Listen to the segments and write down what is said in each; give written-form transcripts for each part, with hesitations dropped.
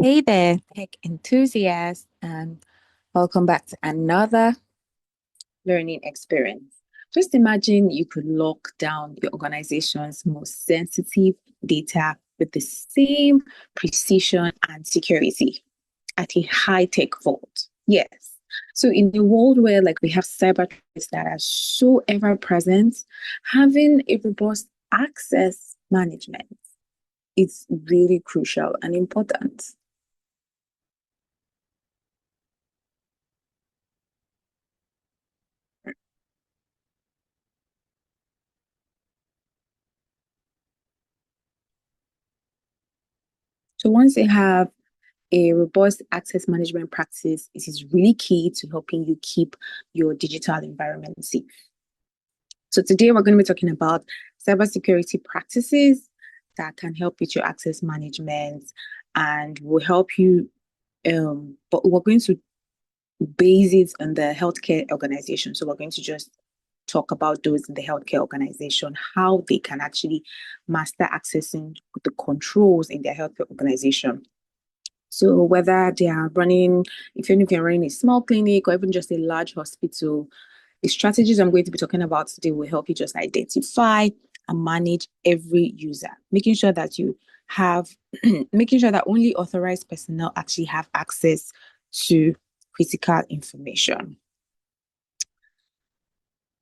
Hey there, tech enthusiasts, and welcome back to another learning experience. Just imagine you could lock down your organization's most sensitive data with the same precision and security at a high-tech vault. Yes. So in a world where we have cyber threats that are so ever present, having a robust access management is really crucial and important. So once you have a robust access management practice, it is really key to helping you keep your digital environment safe. So today we're going to be talking about cybersecurity practices that can help with your access management and will help you. But we're going to base it on the healthcare organization. So we're going to just talk about those in the healthcare organization, how they can actually master accessing the controls in their healthcare organization. So whether they are running, if you're running a small clinic or even just a large hospital, the strategies I'm going to be talking about today will help you just identify and manage every user, making sure that you have, making sure that only authorized personnel actually have access to critical information.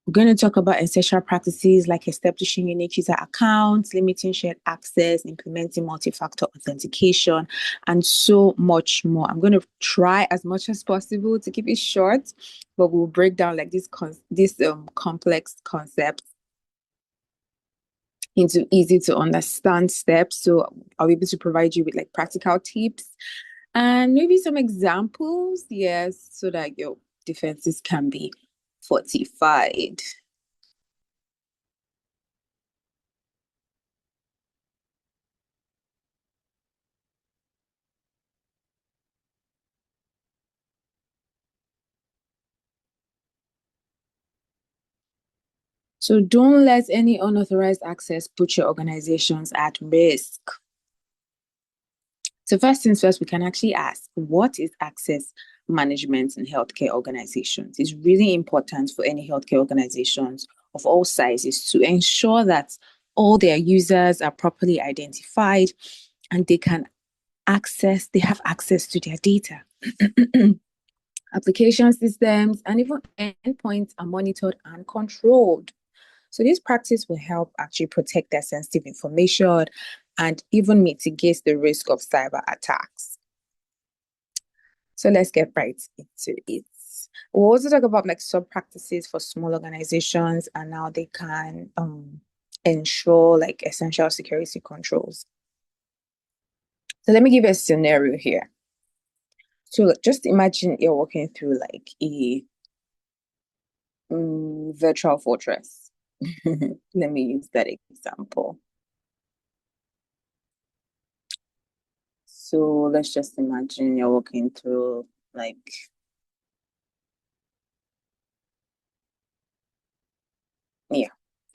We're going to talk about essential practices like establishing unique user accounts, limiting shared access, implementing multi-factor authentication, and so much more. I'm going to try as much as possible to keep it short, but we'll break down this complex concepts into easy to understand steps. So I'll be able to provide you with practical tips and maybe some examples, yes, so that your defenses can be fortified. So don't let any unauthorized access put your organizations at risk. So first things first, we can actually ask, what is access management in healthcare organizations? It's really important for any healthcare organizations of all sizes to ensure that all their users are properly identified and they have access to their data. Application systems and even endpoints are monitored and controlled. So this practice will help actually protect their sensitive information and even mitigate the risk of cyber attacks. So let's get right into it. We'll also talk about sub practices for small organizations and how they can ensure essential security controls. So let me give you a scenario here. So just imagine you're walking through a virtual fortress. Let me use that example. So let's just imagine you're walking through a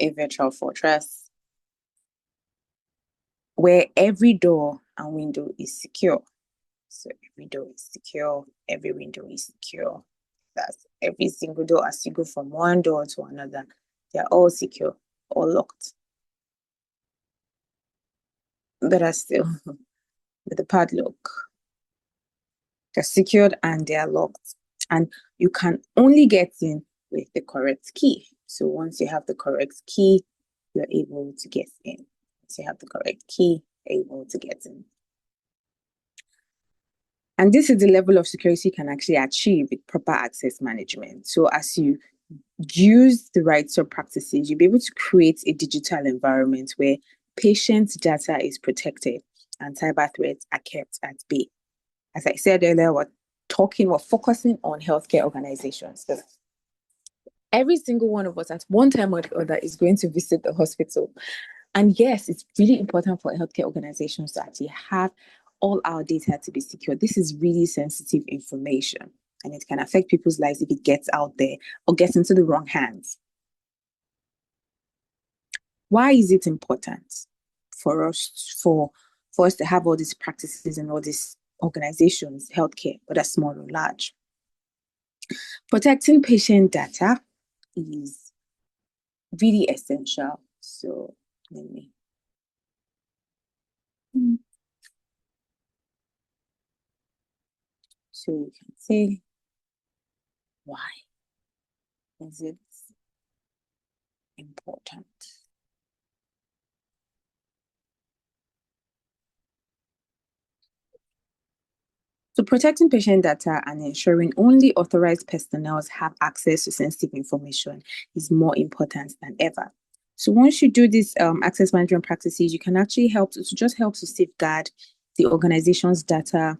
virtual fortress where every door and window is secure. So every door is secure, every window is secure. That's every single door as you go from one door to another. They're all secure, all locked. But are still with the padlock. They're secured and they're locked. And you can only get in with the correct key. So once you have the correct key, you're able to get in. Once you have the correct key, you're able to get in. And this is the level of security you can actually achieve with proper access management. So as you use the right sub practices, you'll be able to create a digital environment where patient data is protected and cyber threats are kept at bay. As I said earlier, we're focusing on healthcare organizations. So every single one of us at one time or the other is going to visit the hospital. And yes, it's really important for healthcare organizations to actually have all our data to be secure. This is really sensitive information and it can affect people's lives if it gets out there or gets into the wrong hands. Why is it important for us to have all these practices and all these organizations, healthcare, whether small or large. Protecting patient data is really essential. So let me. So you can say, why is it important? So protecting patient data and ensuring only authorized personnel have access to sensitive information is more important than ever. So once you do these access management practices, you can actually help to just help to safeguard the organization's data,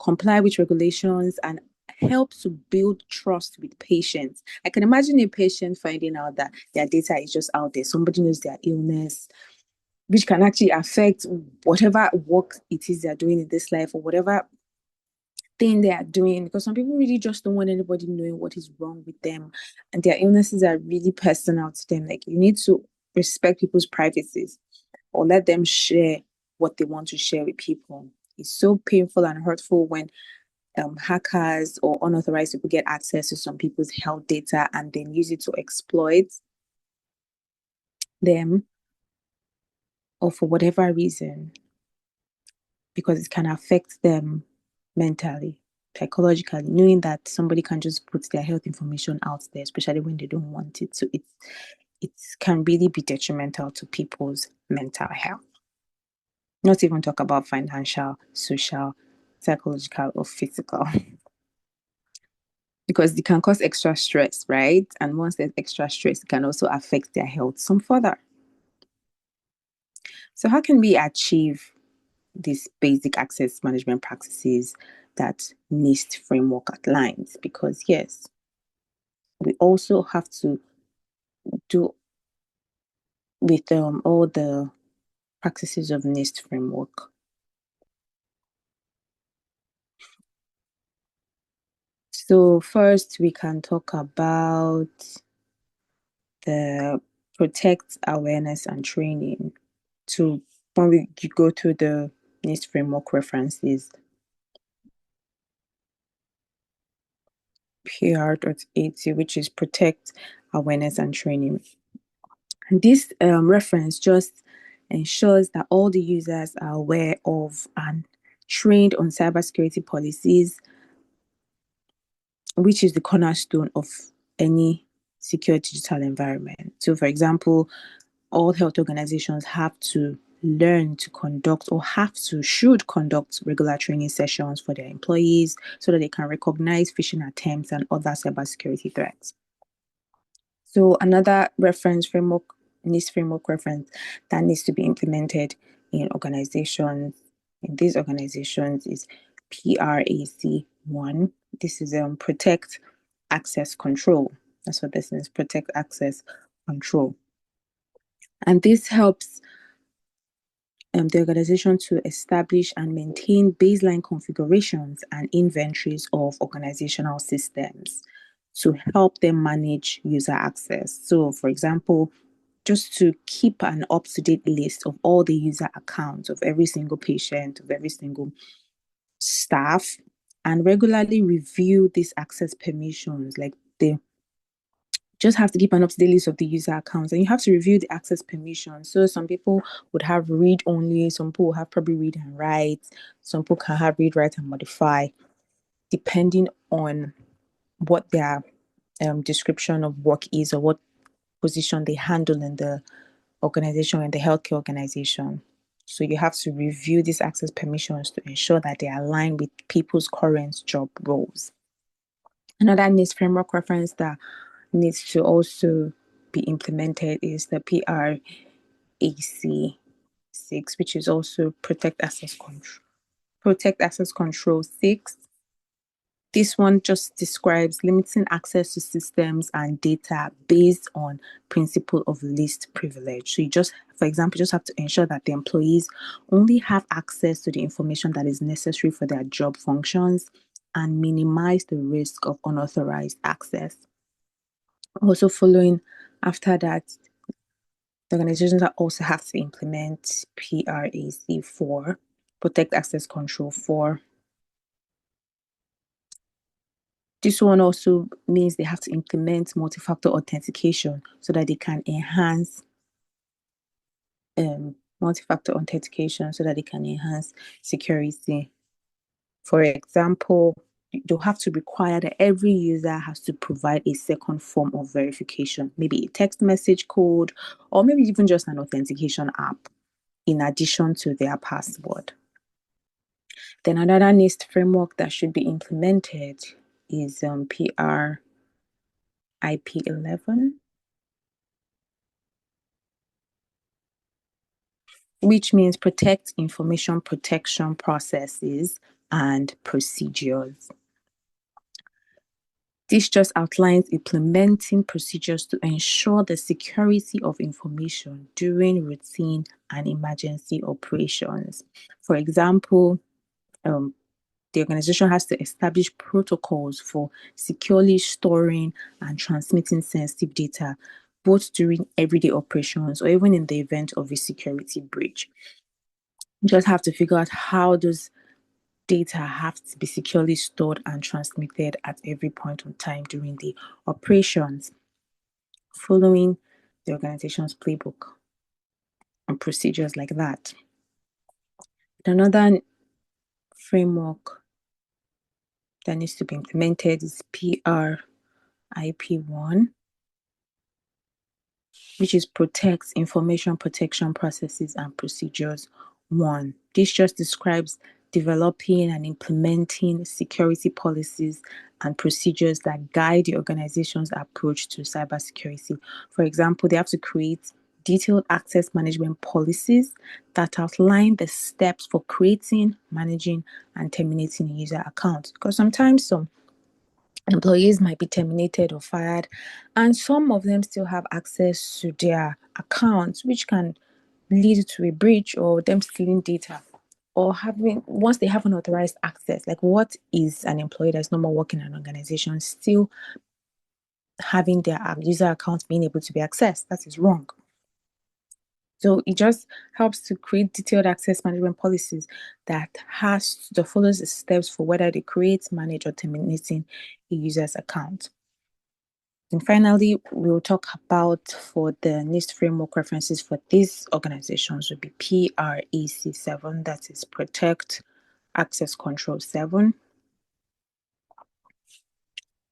comply with regulations, and help to build trust with patients. I can imagine a patient finding out that their data is just out there. Somebody knows their illness, which can actually affect whatever work it is they're doing in this life or whatever thing they are doing, because some people really just don't want anybody knowing what is wrong with them, and their illnesses are really personal to them. Like, you need to respect people's privacies or let them share what they want to share with people. It's so painful and hurtful when hackers or unauthorized people get access to some people's health data and then use it to exploit them, or for whatever reason, because it can affect them mentally, psychologically, knowing that somebody can just put their health information out there, especially when they don't want it. So it can really be detrimental to people's mental health. Not even talk about financial, social, psychological, or physical. Because it can cause extra stress, right? And once there's extra stress, it can also affect their health some further. So, how can we achieve these basic access management practices that NIST framework outlines? Because, yes, we also have to do with all the practices of NIST framework. So, first, we can talk about the protect awareness and training. To when we go through the NIST framework references, PR.80, which is protect awareness and training. And this reference just ensures that all the users are aware of and trained on cybersecurity policies, which is the cornerstone of any secure digital environment. So, for example, all health organizations have to learn to conduct or should conduct regular training sessions for their employees so that they can recognize phishing attempts and other cybersecurity threats. So another reference framework, NIST framework reference that needs to be implemented in organizations, in these organizations, is PRAC1. This is protect access control. That's what this is, protect access control. And this helps the organization to establish and maintain baseline configurations and inventories of organizational systems to help them manage user access. So, for example, just to keep an up-to-date list of all the user accounts of every single patient, of every single staff, and regularly review these access permissions. Like, they just have to keep an up-to-date list of the user accounts, and you have to review the access permissions. So some people would have read only, some people will have probably read and write, some people can have read, write, and modify, depending on what their description of work is or what position they handle in the organization and the healthcare organization. So you have to review these access permissions to ensure that they align with people's current job roles. Another NIST framework reference that needs to also be implemented is the PRAC6, which is also Protect Access Control 6. This one just describes limiting access to systems and data based on principle of least privilege. So you just, for example, just have to ensure that the employees only have access to the information that is necessary for their job functions and minimize the risk of unauthorized access. Also following after that, the organizations also have to implement PRAC4, Protect Access Control 4, This one also means they have to implement multi-factor authentication so that they can enhance multi-factor authentication so that they can enhance security. For example, they'll have to require that every user has to provide a second form of verification, maybe a text message code, or maybe even just an authentication app in addition to their password. Then another NIST framework that should be implemented is PR IP11, which means protect information protection processes and procedures. This just outlines implementing procedures to ensure the security of information during routine and emergency operations. For example, the organization has to establish protocols for securely storing and transmitting sensitive data, both during everyday operations or even in the event of a security breach. You just have to figure out how those data have to be securely stored and transmitted at every point in time during the operations, following the organization's playbook and procedures like that. Another framework that needs to be implemented is PR IP1, which is protects information protection processes and procedures. One, this just describes developing and implementing security policies and procedures that guide the organization's approach to cybersecurity. For example, they have to create detailed access management policies that outline the steps for creating, managing, and terminating a user account. Because sometimes some employees might be terminated or fired, and some of them still have access to their accounts, which can lead to a breach or them stealing data. Or having, once they have unauthorized access, like what is an employee that's no more working in an organization still having their user accounts being able to be accessed? That is wrong. So it just helps to create detailed access management policies that follows the steps for whether they create, manage, or terminating a user's account. And finally, we'll talk about for the NIST framework references for these organizations would be PREC7, that is Protect Access Control 7.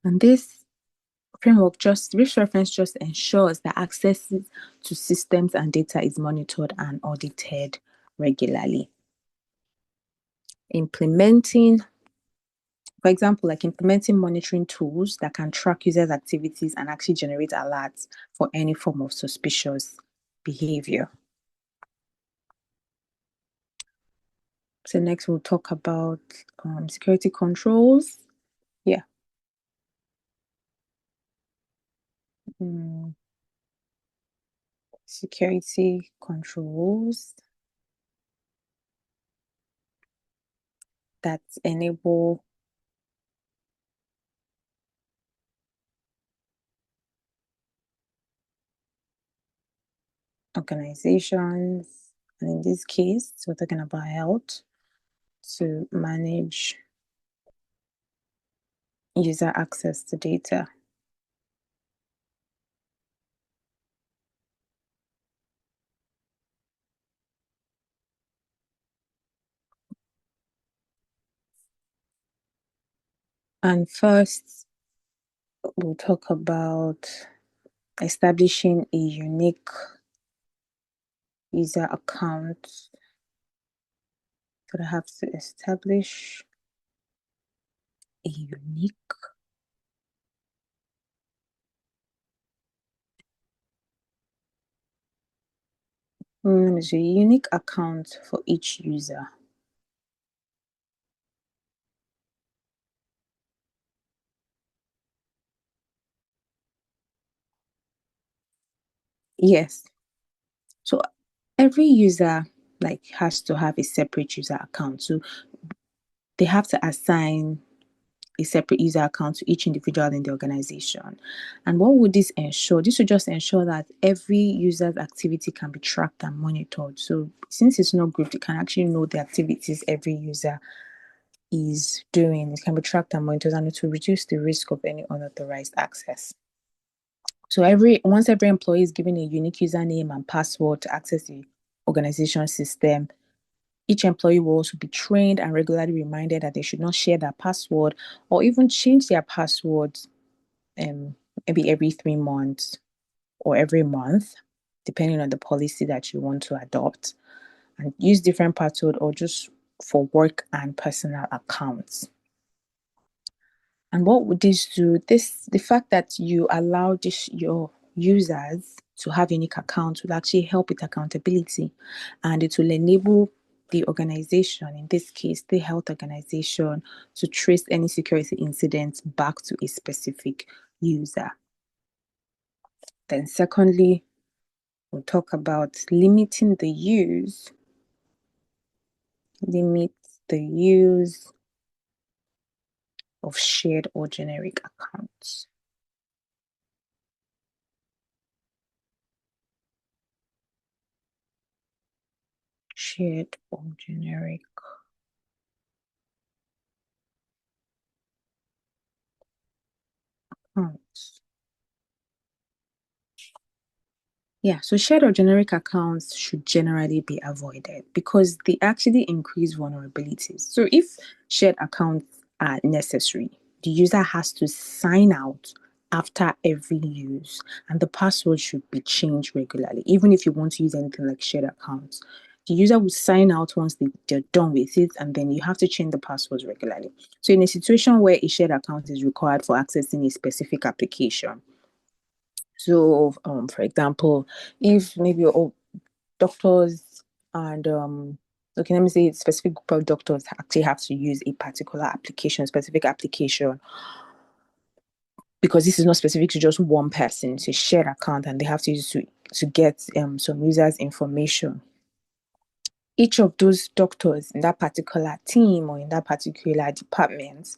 And this this reference just ensures that access to systems and data is monitored and audited regularly. For example, like implementing monitoring tools that can track users' activities and actually generate alerts for any form of suspicious behavior. So next we'll talk about security controls. Yeah. Security controls that enable organizations, and in this case, we're talking about health, to manage user access to data. And first, we'll talk about establishing a unique user account. So I have to establish a unique account for each user. Yes. So every user has to have a separate user account. So they have to assign a separate user account to each individual in the organization. And what would this ensure? This would just ensure that every user's activity can be tracked and monitored. So since it's not grouped, you can actually know the activities every user is doing. It can be tracked and monitored, and it will reduce the risk of any unauthorized access. So once every employee is given a unique username and password to access the organization system, each employee will also be trained and regularly reminded that they should not share their password or even change their passwords maybe every 3 months or every month, depending on the policy that you want to adopt, and use different password or just for work and personal accounts. And what would this do? The fact that you allow your users to have unique accounts will actually help with accountability, and it will enable the organization, in this case, the health organization, to trace any security incidents back to a specific user. Then secondly, we'll talk about limit the use of shared or generic accounts. Shared or generic accounts. Yeah, so shared or generic accounts should generally be avoided because they actually increase vulnerabilities. So if shared accounts are necessary, the user has to sign out after every use, and the password should be changed regularly. Even if you want to use anything like shared accounts, the user will sign out once they're done with it, and then you have to change the passwords regularly. So in a situation where a shared account is required for accessing a specific application, so, for example, if maybe doctors and okay, let me say specific group of doctors actually have to use a particular application, specific application, because this is not specific to just one person. It's a shared account, and they have to use to get some users' information. Each of those doctors in that particular team or in that particular department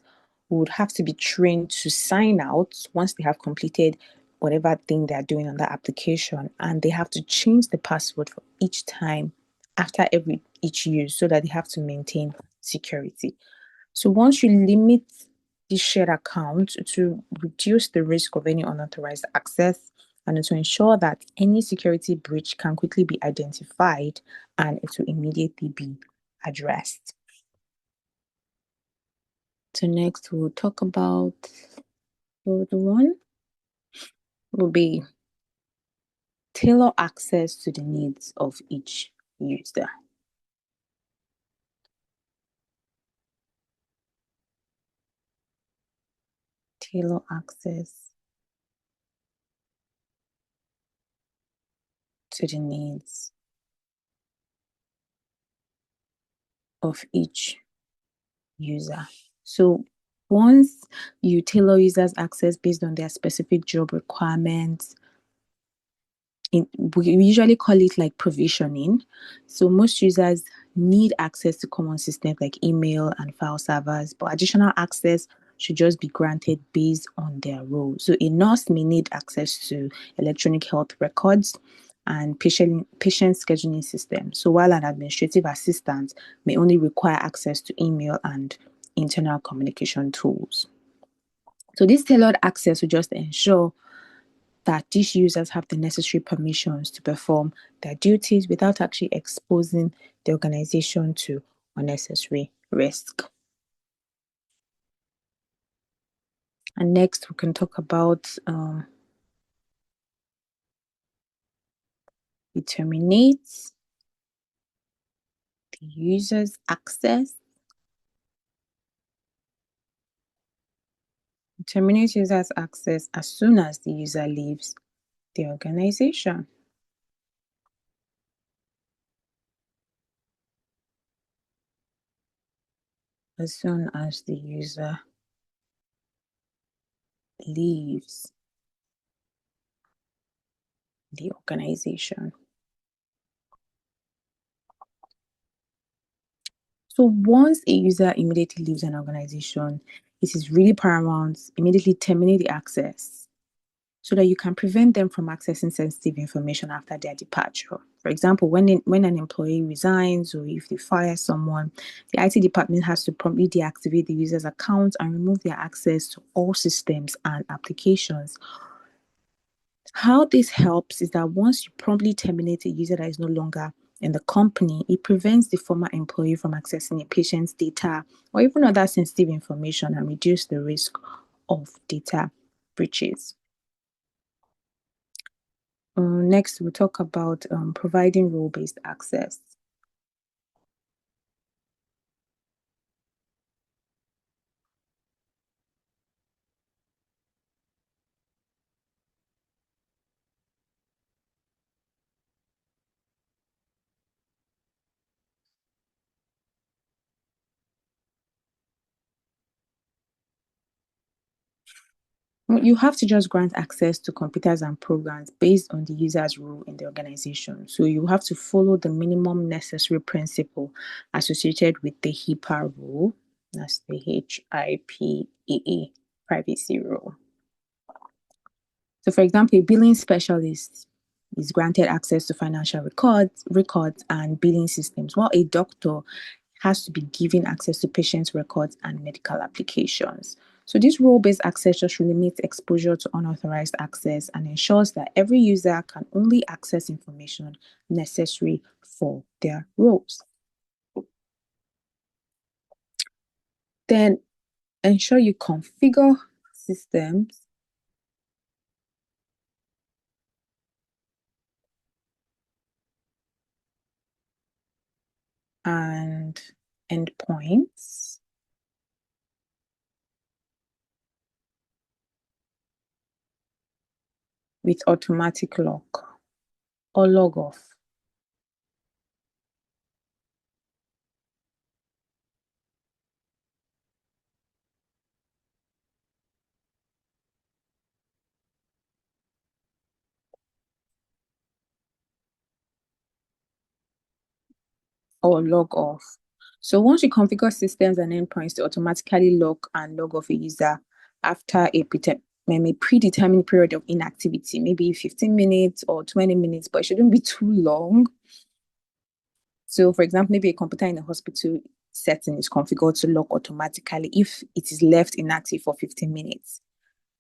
would have to be trained to sign out once they have completed whatever thing they're doing on that application, and they have to change the password for each time after each use so that they have to maintain security. So once you limit the shared account to reduce the risk of any unauthorized access and to ensure that any security breach can quickly be identified and it will immediately be addressed. So next we'll talk about the one will be tailor access to the needs of each user. Tailor access to the needs of each user. So once you tailor users' access based on their specific job requirements, we usually call it like provisioning. So most users need access to common systems like email and file servers, but additional access should just be granted based on their role. So a nurse may need access to electronic health records and patient scheduling systems. So while an administrative assistant may only require access to email and internal communication tools. So this tailored access will just ensure that these users have the necessary permissions to perform their duties without actually exposing the organization to unnecessary risk. And next, we can talk about we terminate the user's access. We terminate users' access as soon as the user leaves the organization. As soon as the user leaves the organization. So once a user immediately leaves an organization, it is really paramount immediately terminate the access so that you can prevent them from accessing sensitive information after their departure. For example, when an employee resigns or if they fire someone, the IT department has to promptly deactivate the user's account and remove their access to all systems and applications. How this helps is that once you promptly terminate a user that is no longer in the company, it prevents the former employee from accessing a patient's data or even other sensitive information and reduce the risk of data breaches. Next, we'll talk about providing role-based access. You have to just grant access to computers and programs based on the user's role in the organization. So you have to follow the minimum necessary principle associated with the HIPAA rule. That's the HIPAA privacy rule. So, for example, a billing specialist is granted access to financial records and billing systems, while a doctor has to be given access to patients' records and medical applications. So this role-based access just limits exposure to unauthorized access and ensures that every user can only access information necessary for their roles. Then ensure you configure systems and endpoints with automatic lock or log off. Or log off. So once you configure systems and endpoints to automatically lock and log off a user after a predetermined period of inactivity, maybe 15 minutes or 20 minutes, but it shouldn't be too long. So, for example, maybe a computer in a hospital setting is configured to lock automatically if it is left inactive for 15 minutes.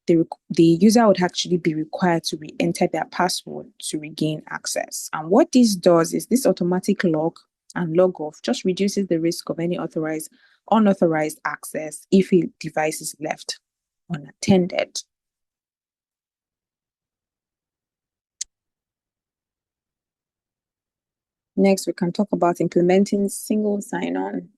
The user would actually be required to re-enter their password to regain access. And what this does is this automatic lock and log off just reduces the risk of any unauthorized access if a device is left unattended. Next, we can talk about implementing single sign-on.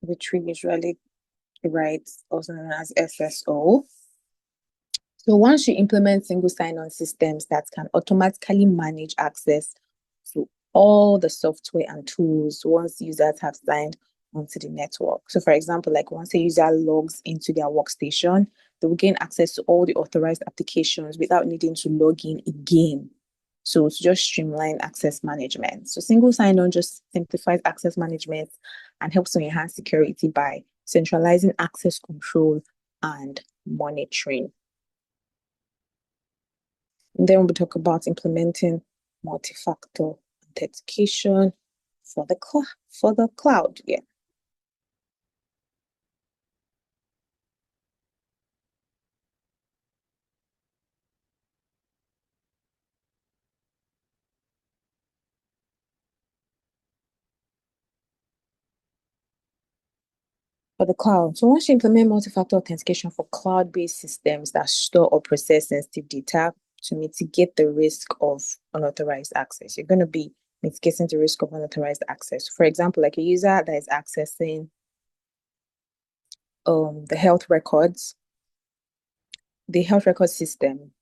Which we usually write also known as SSO. So once you implement single sign-on systems that can automatically manage access to all the software and tools once users have signed onto the network. So for example, like once a user logs into their workstation, they will gain access to all the authorized applications without needing to log in again. So to just streamline access management. So single sign-on just simplifies access management and helps to enhance security by centralizing access control and monitoring. And then we talk about implementing multi-factor authentication for the cloud. Yeah. For the cloud. So once you implement multi-factor authentication for cloud-based systems that store or process sensitive data to mitigate the risk of unauthorized access, you're going to be mitigating the risk of unauthorized access. For example, like a user that is accessing the health records, the health record system,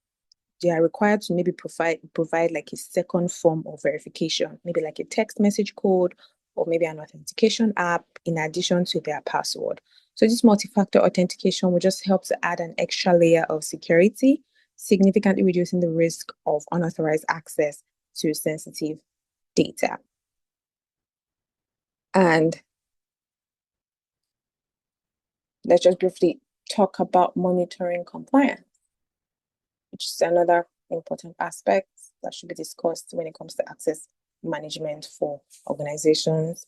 they are required to maybe provide like a second form of verification, maybe like a text message code or maybe an authentication app in addition to their password. So this multi-factor authentication will just help to add an extra layer of security, significantly reducing the risk of unauthorized access to sensitive data. And let's just briefly talk about monitoring compliance, which is another important aspect that should be discussed when it comes to access management for organizations.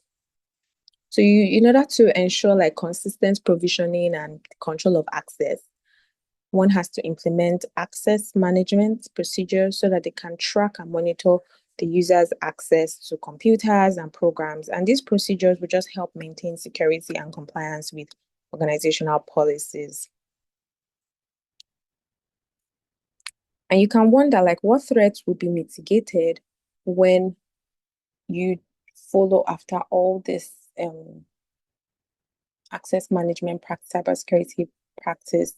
So in order to ensure like consistent provisioning and control of access, one has to implement access management procedures so that they can track and monitor the user's access to computers and programs. And these procedures will just help maintain security and compliance with organizational policies. And you can wonder, like, what threats will be mitigated when you follow after all this access management practice, cybersecurity practice.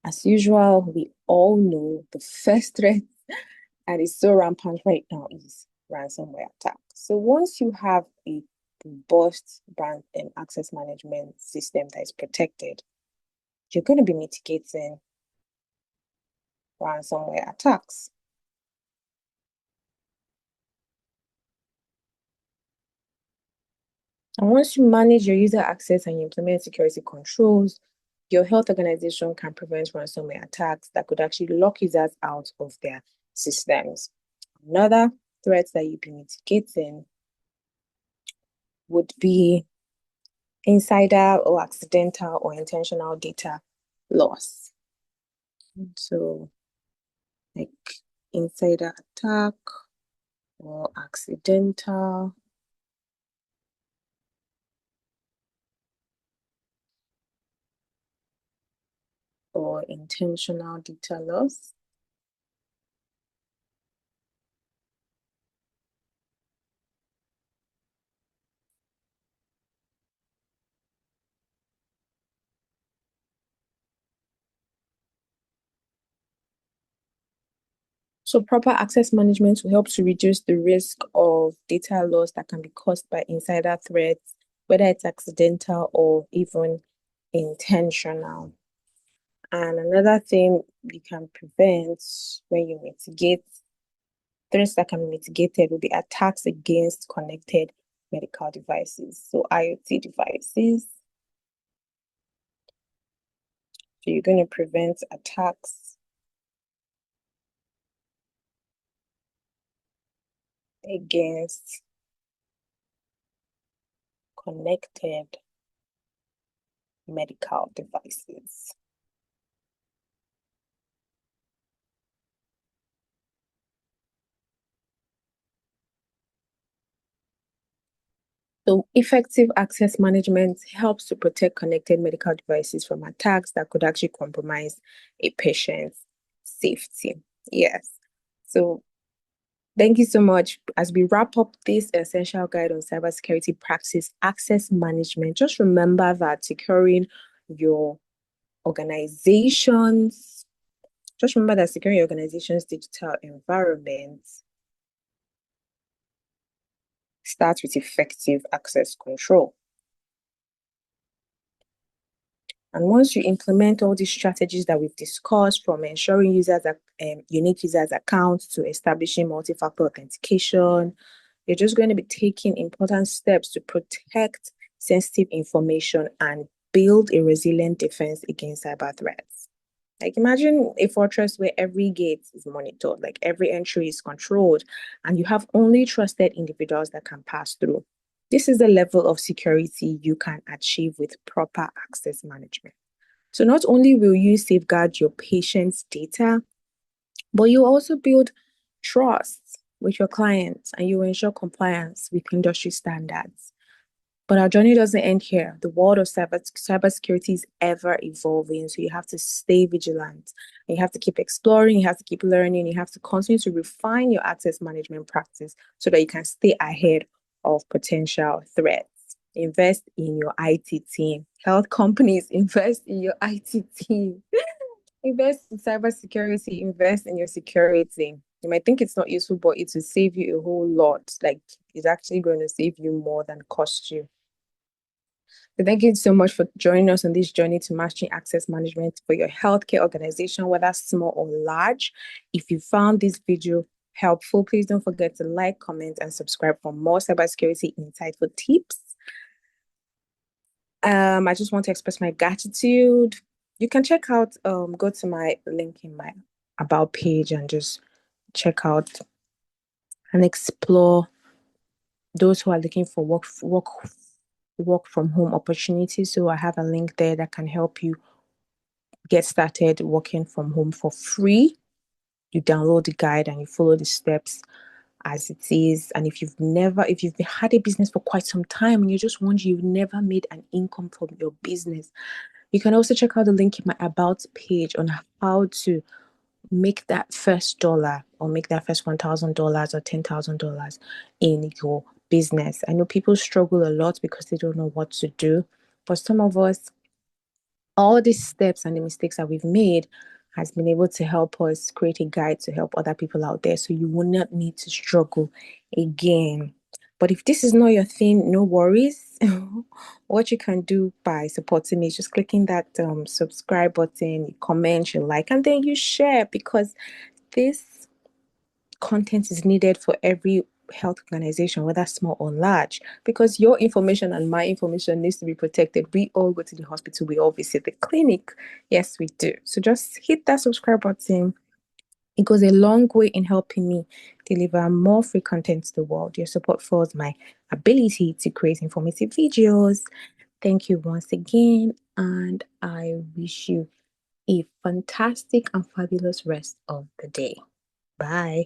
As usual, we all know the first threat and it's so rampant right now is ransomware attack. So once you have a robust brand and access management system that is protected, you're going to be mitigating ransomware attacks. And once you manage your user access and you implement security controls, your health organization can prevent ransomware attacks that could actually lock users out of their systems. Another threat that you'd be mitigating would be insider or accidental or intentional data loss. So, like insider attack or accidental or intentional data loss. So proper access management will help to reduce the risk of data loss that can be caused by insider threats, whether it's accidental or even intentional. And another thing you can prevent when you mitigate threats that can be mitigated will be attacks against connected medical devices. So IoT devices. So you're going to prevent attacks against connected medical devices. So effective access management helps to protect connected medical devices from attacks that could actually compromise a patient's safety. Yes. So thank you so much. As we wrap up this essential guide on cybersecurity practice access management, just remember that securing your organization's digital environment starts with effective access control. And once you implement all these strategies that we've discussed, from ensuring unique users accounts to establishing multi-factor authentication, you're just going to be taking important steps to protect sensitive information and build a resilient defense against cyber threats. Like imagine a fortress where every gate is monitored, like every entry is controlled, and you have only trusted individuals that can pass through. This is the level of security you can achieve with proper access management. So not only will you safeguard your patient's data, but you also build trust with your clients and you ensure compliance with industry standards. But our journey doesn't end here. The world of cybersecurity is ever evolving. So you have to stay vigilant. You have to keep exploring. You have to keep learning. You have to continue to refine your access management practice so that you can stay ahead of potential threats. Invest in your IT team. Health companies, invest in your IT team. Invest in cybersecurity. Invest in your security. You might think it's not useful, but it will save you a whole lot. Like it's actually going to save you more than cost you. So thank you so much for joining us on this journey to mastering access management for your healthcare organization, whether small or large. If you found this video helpful, please don't forget to like, comment, and subscribe for more cybersecurity insightful tips. I just want to express my gratitude. You can check out, go to my link in my about page and just check out and explore those who are looking for work from home opportunities. So I have a link there that can help you get started working from home for free. You download the guide and you follow the steps as it is. And if you've had a business for quite some time and you just wonder you've never made an income from your business, you can also check out the link in my about page on how to make that first dollar or make that first $1,000 or $10,000 in your business. I know people struggle a lot because they don't know what to do, but some of us, all these steps and the mistakes that we've made has been able to help us create a guide to help other people out there, so you will not need to struggle again. But if this is not your thing, no worries. What you can do by supporting me is just clicking that subscribe button, you comment, you like, and then you share, because this content is needed for every health organization, whether small or large, because your information and my information needs to be protected. We all go to the hospital, we all visit the clinic. Yes, we do. So just hit that subscribe button. It goes a long way in helping me deliver more free content to the world. Your support fuels my ability to create informative videos. Thank you once again, and I wish you a fantastic and fabulous rest of the day. Bye.